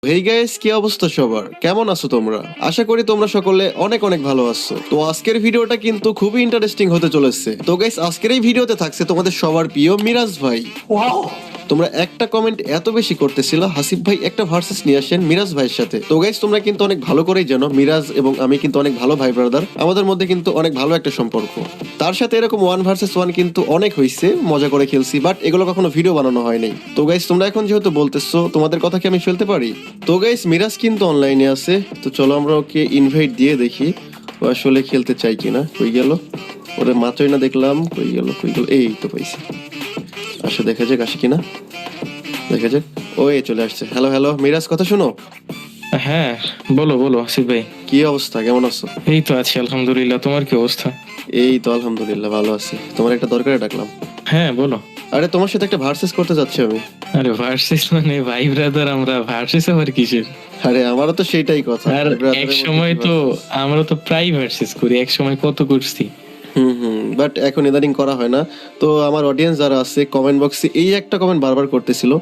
Hey guys, কি অবস্থা সবার? কেমন আছো তোমরা? আশা করি তোমরা সকলে অনেক অনেক ভালো আছো। তো আজকের ভিডিওটা কিন্তু খুবই ইন্টারেস্টিং হতে চলেছে। তো গাইস, আজকের এই ভিডিওতে থাকছে তোমাদের সবার প্রিয় মিরাজ ভাই। তোমরা একটা কমেন্ট এত বেশি করতেছিল হাসিফ ভাই একটা ভার্সেস নিয়ে আসেন মিরাজ ভাইয়ের সাথে। তো গাইস, তোমরা কিন্তু অনেক ভালো করেই জানো মিরাজ এবং আমি কিন্তু অনেক ভালো ভাই ব্রাদার। আমাদের মধ্যে কিন্তু অনেক ভালো একটা সম্পর্ক। তার সাথে এরকম 1 ভার্সেস 1 কিন্তু অনেক হয়েছে, মজা করে খেলছি, বাট এগুলো কখনো ভিডিও বানানো হয় নাই। তো গাইস, তোমরা এখন যেহেতু বলতেছো তোমাদের কথা কি আমি ফেলতে পারি? তো গাইস, মিরাজ কিন্তু অনলাইনে আছে। তো চলো আমরা ওকে ইনভাইট দিয়ে দেখি ও আসলে খেলতে চাই কিনা। কই গেল? ওরে মাত্রই না দেখলাম। কই গেল? এই তো পাইছি। আসে দেখা যাক আসে কিনা, দেখা যাক। ওই চলে আসছে। হ্যালো হ্যালো মিরাজ, কথা শোনো। হ্যাঁ, বলো বলো আসিফ ভাই। কি অবস্থা, কেমন আছো? এই তো আছি আলহামদুলিল্লাহ, তোমার কি অবস্থা? এই তো আলহামদুলিল্লাহ ভালো আছি। তোমার একটা দরকারে ডাকলাম। হ্যাঁ বলো। আরে তোমার সাথে একটা ভার্সেস করতে যাচ্ছি আমি। আরে ভার্সেস মানে ভাই ব্রাদার, আমরা ভার্সেস আবার কিসের? আরে আমারও তো সেইটাই কথা। আর এক সময় তো আমরা তো প্রায় ভার্সেস করি, এক সময় কত করছি। বাট এখন ইদানিং করা হয় না। তো আমার অডিয়েন্স যারা আছে কমেন্ট বক্সে এই একটা কমেন্ট বারবার করতেছিল,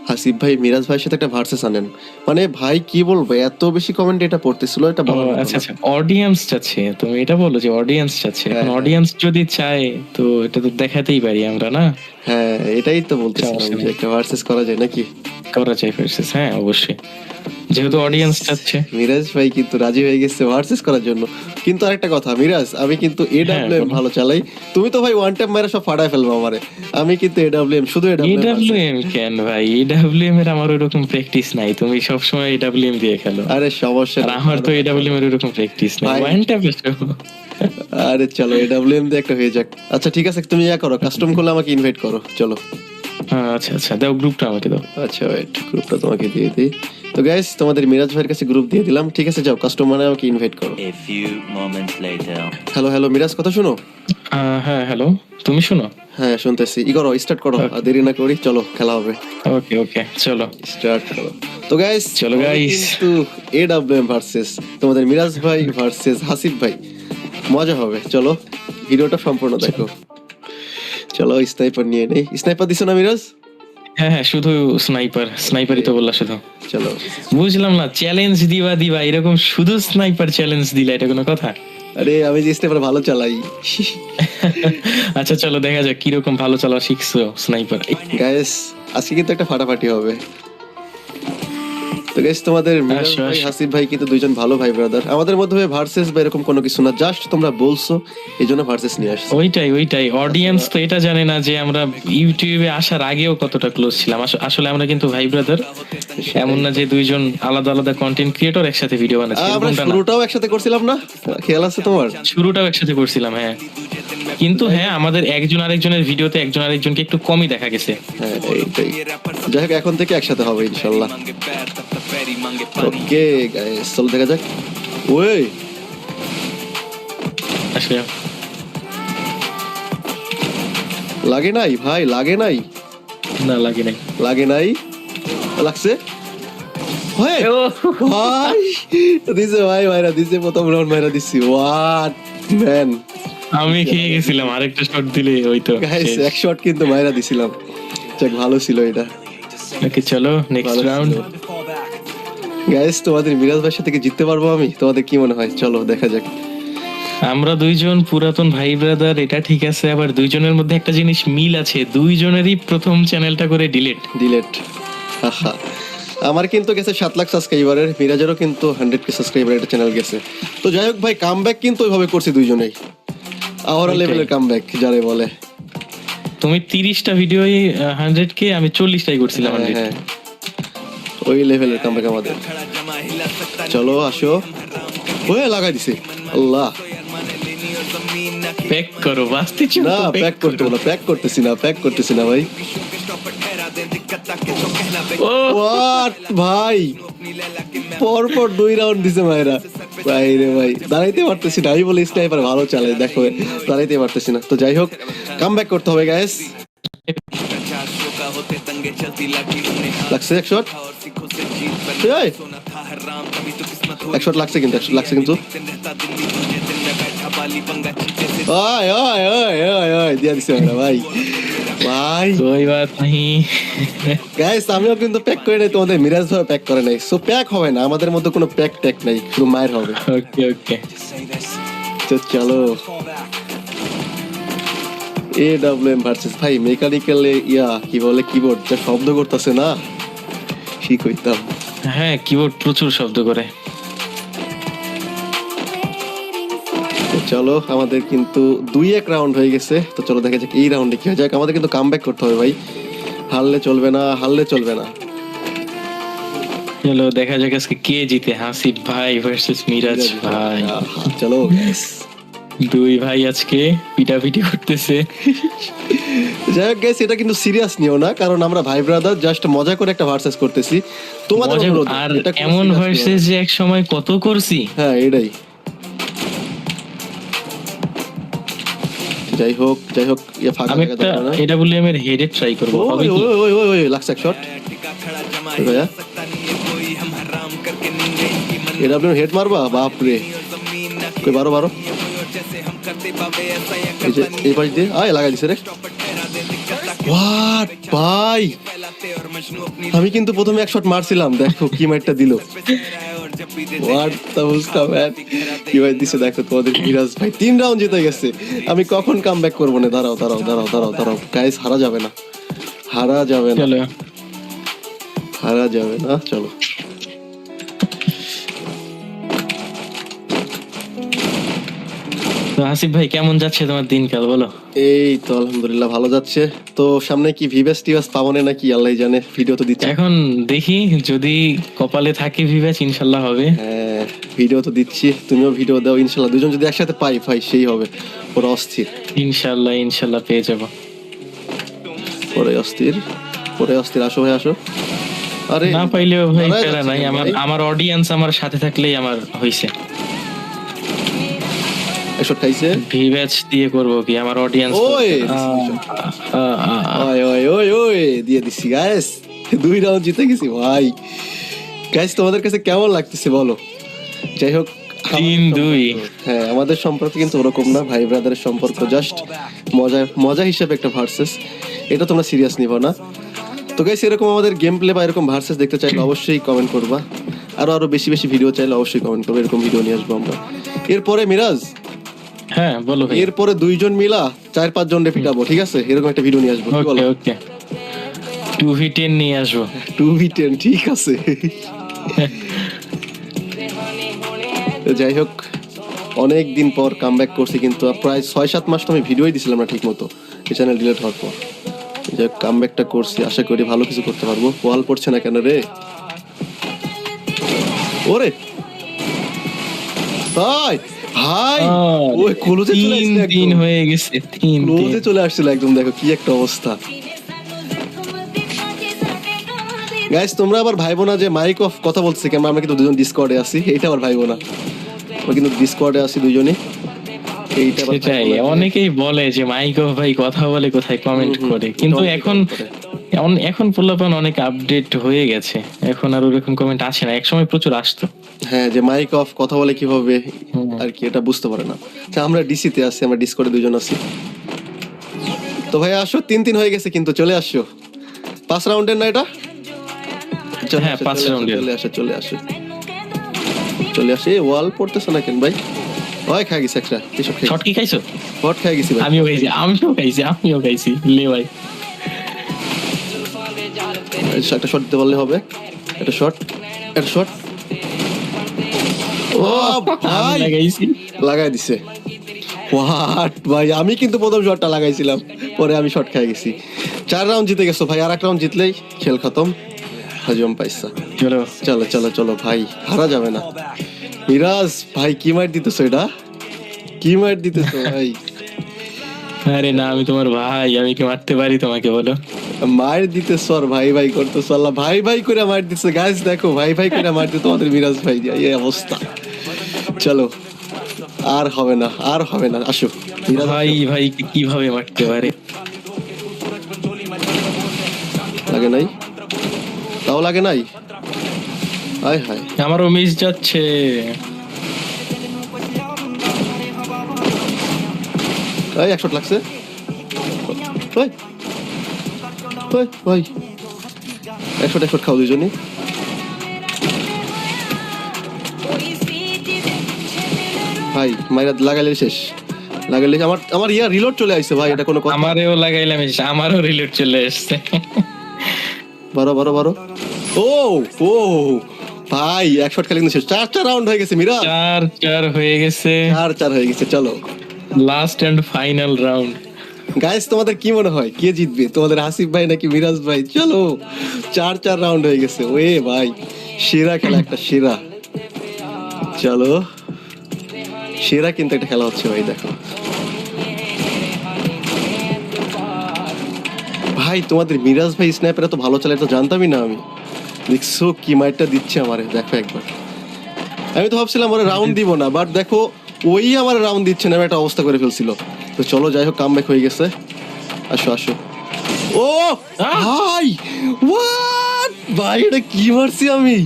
হাসিফ ভাই মিরাজ ভাইয়ের সাথে একটা ভার্সেস আনেন। মানে ভাই কি বলবো, এত বেশি কমেন্ট এটা পড়তেছিল, এটা ও বলার মতো আচ্ছা না। আচ্ছা, অডিয়েন্স চাচ্ছে, তুমি এটা বলো যে অডিয়েন্স চাচ্ছে। এখন হ্যাঁ, অডিয়েন্স যদি চায় তো এটা তো দেখাতেই পারি আমরা, না? হ্যাঁ এটাই তো বলতেছিলাম সমস্যা যে নেই, একটা ভার্সেস করা যায় নাকি। করা যায় ভার্সেস, হ্যাঁ অবশ্যই, যেহেতু অডিয়েন্স চাচ্ছে। মিরাজ ভাই কিন্তু রাজি হয়ে গেছে ভার্সেস করার জন্য। কিন্তু আরেকটা কথা মিরাজ, আমি কিন্তু এডব্লিউএম বলো। ভালো চালাই। তুমি তো ভাই ওয়ান টাইম মেরে সব ফাটায় ফেলবো আমারে। আমি কিন্তু এডব্লিউএম, শুধু এডব্লিউএম। এডাব্লিউএম কেন ভাই? এডাব্লিউএম এর আমার ওরকম প্র্যাকটিস নাই, তুমি সব সময় এডাব্লিউএম দিয়ে খেলো। আরে সমস্যা আর নেই, আমার তো এডাব্লিউএম এর ওরকম প্র্যাকটিস নাই, ভাই। ওয়ান ট্যাপে। আরে চলো এডব্লিউএম দিয়ে একটা হয়ে যাক। আচ্ছা ঠিক আছে, তুমি ইয়া করো, কাস্টম করলে আমাকে ইনভাইট করো, চলো। আচ্ছা আচ্ছা, দাও গ্রুপটা আমাকে দাও। আচ্ছা ওয়েট, গ্রুপটা তোমাকে দিয়ে দিই। তো গাইস, তোমাদের মিরাজ ভাইয়ের কাছে গ্রুপ দিয়ে দিলাম, ঠিক আছে? যাও কাস্টম মানে আমাকে ইনভাইট করো। A few moments later. Hello hello Miraj, কথা শুনো। হ্যাঁ হ্যালো, তুমি শুনো? হ্যাঁ শুনতেছি। ই করো, স্টার্ট করো, আর দেরি না করি, চলো খেলা হবে। ওকে ওকে, চলো স্টার্ট করো। তো গাইস, চলো guys। কিন্তু এডব্লিউএম ভার্সেস তোমাদের মিরাজ ভাই ভার্সেস হাসিফ ভাই, মজা হবে। চলো ভিডিওটা সম্পূর্ণ দেখো। চলো স্নাইপার নিয়ে নেই। স্নাইপার দিছো না মিরাজ? হ্যাঁ হ্যাঁ, শুধু স্নাইপারই তো বললা শুধু। চলো। বুঝলাম না, চ্যালেঞ্জ দিবা দিবা এরকম শুধু স্নাইপার চ্যালেঞ্জ দিলা, এটা কোনো কথা? আরে আমি যে স্নাইপার ভালো চালাই। আচ্ছা চলো দেখা যাক কিরকম ভালো চালা শিখছো স্নাইপার। গাইস, আজকে কিন্তু একটা ফাটাফাটি হবে। তো গাইস, তোমাদের মিরাজ আসো, ভাই আসো। হাসিফ ভাই কিন্তু দুইজন ভালো ভাই ব্রাদার। আমাদের মধ্যে ভার্সেস বা এরকম কোনো কিছু না, জাস্ট তোমরা বলছো এই জন্য ভার্সেস নিয়ে আসছি। ওইটাই অডিয়েন্স তো এটা জানে না যে আমরা ইউটিউবে আসার আগেও কতটা ক্লোজ ছিলাম। আসলে আমরা কিন্তু ভাই ব্রাদার, এমন না যে দুইজন আলাদা আলাদা কন্টেন্ট ক্রিয়েটর একসাথে ভিডিও বানাচ্ছি, আমরা এরকমটা না। শুরুটাও একসাথে করছিলাম না, খেয়াল আছে তোমার? শুরুটাও একসাথে করছিলাম, হ্যাঁ। কিন্তু হ্যাঁ, আমাদের একজন আরেকজনের ভিডিওতে একজন আরেকজনকে একটু কমই দেখা গেছে। হ্যাঁ এইটাই। যাই হোক, এখন থেকে একসাথে হবে ইনশাল্লাহ। ওকে গাইস, চল দেখা যাক। ওই আসলে লাগে নাই ভাই, লাগে নাই, না, লাগে নাই। লাগে নাই, লাগছে ভাই। ভাই দিছে ভাই, মাইরা দিছে, প্রথম রাউন্ড মাইরা দিছি। হোয়াট ম্যান, আমি খেয়ে গেছিলাম, আরেকটা শট দিলে ওই তো গাইস এক শট কিন্তু মাইরা দিছিলাম। যাক, ভালো ছিল এটা। ওকে চলো নেক্সট রাউন্ড। গাইস, তোমাদের মিরাজ ভাইয়ের সাথে কি জিততে পারবো আমি? তোমাদের কি মনে হয়? চলো দেখা যাক। আমরা দুইজন পুরাতন ভাই ব্রাদার, এটা ঠিক আছে, আবার দুইজনের মধ্যে একটা জিনিস মিল আছে, দুইজনেরই প্রথম চ্যানেলটা করে ডিলেট। হাহা, আমার কিন্তু গেছে 7 লাখ সাবস্ক্রাইবারের, মিরাজেরও কিন্তু 100K সাবস্ক্রাইবার একটা চ্যানেল গেছে। তো যাই হোক ভাই, কামব্যাক কিন্তু ওইভাবে করছি দুইজনেই, আওয়ারা ওইটাই। লেভেলের কামব্যাক যারে বলে। তুমি 30টা ভিডিওই 100K, আমি 40টাই করছিলাম হ্যাঁ 100K। হ্যাঁ, ওই লেভেলের কামব্যাক আমাদের। চলো আসো। ওয়ে লাগাই দিছে, আল্লাহ। প্যাক করো, বাস্তি না প্যাক করতে না, প্যাক করতেছি না ভাই। হোয়াট ভাই, পরপর 2 রাউন্ড দিছে মায়েরা। ভাই রে ভাই, দাঁড়াইতে পারতেছি না। আমি বলে স্নাইপার ভালো চালায়, দেখো দাঁড়াইতে পারতেছি না। তো যাই হোক, কামব্যাক করতে হবে গাইস। লাগছে এক শট। এই, এক শট লাগছে কিন্তু, এক শট লাগছে কিন্তু। ওই ওই ওই ওই ওই দিয়া দিছে ওরা ভাই ভাই। कोई बात नहीं। গাইস আমিও কিন্তু প্যাক করে নাই, তোমাদের মিরাজ ভাই প্যাক করে নাই, সো প্যাক হবে না, আমাদের মধ্যে কোনো প্যাক ট্যাক নাই, শুধু মায়ের হবে। Okay okay. তো চলো AWM ভার্সেস ভাই মেকানিক্যাল ইয়া কি বলে কিবোর্ড যা শব্দ করতেছে না, ঠিক হইতাম। হ্যাঁ কিবোর্ড প্রচুর শব্দ করে। তো চলো আমাদের কিন্তু 2-1 রাউন্ড হয়ে গেছে, তো চলো দেখা যাক এই রাউন্ডে কি হয়। যাক আমাদের কিন্তু কামব্যাক করতে হবে ভাই, হারলে চলবে না, হারলে চলবে না। চলো দেখা যাক আজকে কে জিতে, হাসিব ভাই ভার্সেস মিরাজ ভাই। চলো দুই ভাই আজকে পিটাপিটি করতেছে। যাই হোক গাইস এটা কিন্তু সিরিয়াস নিও না, কারণ আমরা ভাই ব্রাদার জাস্ট মজা করে একটা ভার্সেস করতেছি তোমাদের মজা- অনুরোধ, আর এটা কোনো এমন serious নিও না। ভার্সেস যে এক সময় কত করছি। হ্যাঁ এটাই। যাই হোক ইয়ে ফাঁকা আমি জায়গা একটা দরকার না। এটা বলে আমি হেডে ট্রাই করবো, হবে ওই কি? ওই ওই ওই ওই লাগছে এক শট ভাইয়া। AWM হেড মারবা, বাপ রে, কই বারো বারো, এই যে এই পাশ দিয়ে আয় লাগাই দিছে রে। হোয়াট ভাই, আমি কিন্তু প্রথমে এক শট মারছিলাম, দেখো কি মারটা দিল। হোয়াট দা বুঝতা ম্যান, কি ভাই দিছে দেখো তোমাদের মিরাজ ভাই 3 রাউন্ড জিতে গেছে। আমি কখন কামব্যাক করব না, দাঁড়াও দাঁড়াও দাঁড়াও দাঁড়াও দাঁড়াও গাইস, হারা যাবে না, হারা যাবে না, চলো হারা যাবে না, চলো। তো হাসিব ভাই কেমন যাচ্ছে তোমার দিনকাল বলো? এই তো আলহামদুলিল্লাহ ভালো যাচ্ছে। তো সামনে কি ভিভেস টিভাস পাবো না নাকি আল্লাহ জানে, ভিডিও তো দিচ্ছে। এখন দেখি যদি কপালে থাকে ভিভ্যাচ ইনশাল্লাহ হবে। হ্যাঁ ভিডিও তো দিচ্ছি, তুমিও ভিডিও দাও ইনশাল্লাহ, দুজন যদি একসাথে পাই ভাই সেই হবে পুরো অস্থির, ইনশাল্লাহ ইনশাল্লাহ পেয়ে যাবো। পরে অস্থির, পরে অস্থির, আসো ভাই আসো। আরে না পাইলেও ভাই দাঁড়ায় প্যারা যাচ্ছে নাই, কেন আমার ভাই? আমার অডিয়েন্স আমার সাথে থাকলেই আমার হইছে। এক শট খাইছে। ভিভ্যাচ দিয়ে করবো কি, আমার অডিয়েন্স। ওই ওই ওই ওই ওই দিয়ে দিছি গাইস, 2 রাউন্ড জিতে গেছি ভাই। গাইস তোমাদের কাছে কেমন লাগতেছে বলো? যাই হোক 3-2। হ্যাঁ আমাদের সম্পর্ক কিন্তু ওরকম না, ভাই ব্রাদারের সম্পর্ক জাস্ট মজা মজা হিসেবে একটা ভার্সেস, এটা তোমরা সিরিয়াস নিবা না। তো গাইস এরকম আমাদের গেম প্লে বা এরকম ভার্সেস দেখতে চাইলে অবশ্যই কমেন্ট করবা, আরো বেশি বেশি ভিডিও চাইলে অবশ্যই কমেন্ট করবে, এরকম ভিডিও নিয়ে আসবো আমরা। এরপরে মিরাজ, হ্যাঁ বলো ভাই। এরপরে 2 জন মিলা 4-5 জন পিটাবো, ঠিক আছে? এরকম একটা ভিডিও নিয়ে আসবো, কি বলো? ওকে ওকে 2v10 নিয়ে আসবো। 2v10 ঠিক আছে। তো যাই হোক অনেক দিন পর কামব্যাক করছি, কিন্তু প্রায় 6-7 মাস তো আমি ভিডিওই দিছিলাম না ঠিক মতো, এই চ্যানেল ডিলিট হওয়ার পর। যাই হোক কামব্যাকটা করছি, আশা করি ভালো কিছু করতে পারবো। ওয়াল পড়ছে না কেন রে? ওরে ভাই ভাই, ওই ক্লোজে চলে আসছে, 3-3 হয়ে গেছে। 3-3 ক্লোজে চলে আসছিল একদম, দেখো কি একটা অবস্থা। গাইস তোমরা আবার ভাইবো না যে মাইক অফ কথা বলছে কেন, আমরা কিন্তু দুজন ডিসকর্ডে আছি, এইটা আবার ভাইবো না, আমরা কিন্তু ডিসকর্ডে আছি দুজনেই, এইটা আবার সেটাই ভাইবো না। অনেকেই বলে যে মাইক অফ ভাই কথা বলে কোথায় কমেন্ট করে, কিন্তু অনেকেই এখন comment করে। এখন পোলাপান অনেক আপডেট হয়ে গেছে, এখন আর ওরকম কমেন্ট আসে না, একসময় প্রচুর আসতো। হ্যাঁ যে মাইক অফ কথা বলে কিভাবে হুম। আর কি, এটা বুঝতে পারে না। তা আমরা ডিসিতে আছি, আমরা ডিসকর্ডে দুজন আছি। তো ভাই আসো, 3-3 হয়ে গেছে কিন্তু, চলে আসো। 5 রাউন্ডের না এটা? চলে হ্যাঁ, আসো, 5 চলে আসো, রাউন্ডের। চলে আসো চলে আসো চলে আসো। এই ওয়াল পড়তেছে না কেন ভাই? ওই খাই গেছে একটা, এসব খাই শর্ট কি খাইছো? হট খাই গেছি ভাই। আমিও খাইছি লে ভাই। একটা শট দিতে পারলে হবে, একটা শট, একটা শট। ও আমি ভাই লাগাইছি। লাগাই দিছে। হোয়াট ভাই, আমি কিন্তু প্রথম শটটা লাগাইছিলাম, পরে আমি শট খাই গেছি। 4 রাউন্ড জিতে গেছো ভাই, আর 1 রাউন্ড জিতলেই খেল খতম, হজম পাইছা। চলো চলো চলো চলো ভাই, হারা যাবে না। মিরাজ ভাই কি মার দিতেছো এটা, কি মার দিতেছো ভাই? আরে না আমি তোমার ভাই, আমি কি মারতে পারি তোমাকে বলো? মার দিতেছো আর ভাই ভাই করতেছো, আল্লাহ ভাই ভাই করে মার দিতেছে। গাইস দেখো ভাই ভাই করে মার দিতে তোমাদের মিরাজ ভাই দিয়া এই অবস্থা। চলো আর হবে না, আর হবে না, আসো মিরাজ। ভাই ভাই কিভাবে মারতে পারে? লাগে নাই, তাও লাগে নাই। হায় হায় আমারও মিস যাচ্ছে। এই 100 লাগছে। ওই ওই ভাই 100 খাও দুজনই। ভাই মাইরা লাগাইলে শেষ, লাগাইলে আমার রিলোড চলে আসছে ভাই, এটা কোনো কথা? আমারও লাগাইলাম, আমারও রিলেট চলে এসছে। বারো ও ও ভাই 100 খেলে কিন্তু শেষ। 4 রাউন্ড হয়ে গেছে মিরা, 4 হয়ে গেছে। 4 হয়ে গেছে। চলো last and final round. Guys তোমাদের কি মনে হয় কে জিতবে, তোমাদের হাসিফ ভাই নাকি মিরাজ ভাই? চলো 4 রাউন্ড হয়ে গেছে। ওয়ে ভাই সেরা খেলা, একটা সেরা। চলো সেরা কিন্তু একটা খেলা হচ্ছে ভাই, দেখো ভাই তোমাদের মিরাজ ভাই স্ন্যাপার এত ভালো চালায় তো জানতামই না আমি। দেখছো কি মাইরটা দিচ্ছে আমারে, দেখো একবার। আমি তো ভাবছিলাম ওরা রাউন্ড দিব না, বাট দেখো ওই আমার রাউন্ড দিচ্ছে না, একটা অবস্থা করে ফেলছিল। তো চলো যাই হোক, কামব্যাক হয়ে গেছে। আসো আসো। ও ভাই হোয়াট ভাই, এটা কি মারছি আমি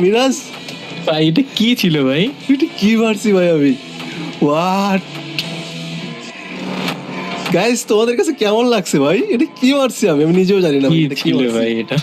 মিরাজ, ভাই এটা কি ছিল ভাই? এটা কি মারছি ভাই আমি, হোয়াট গাইস তোমাদের কাছে কেমন লাগছে ভাই? এটা কি মারছি আমি নিজেও জানি না কি এটা কি ছিল মারছি। ভাই এটা?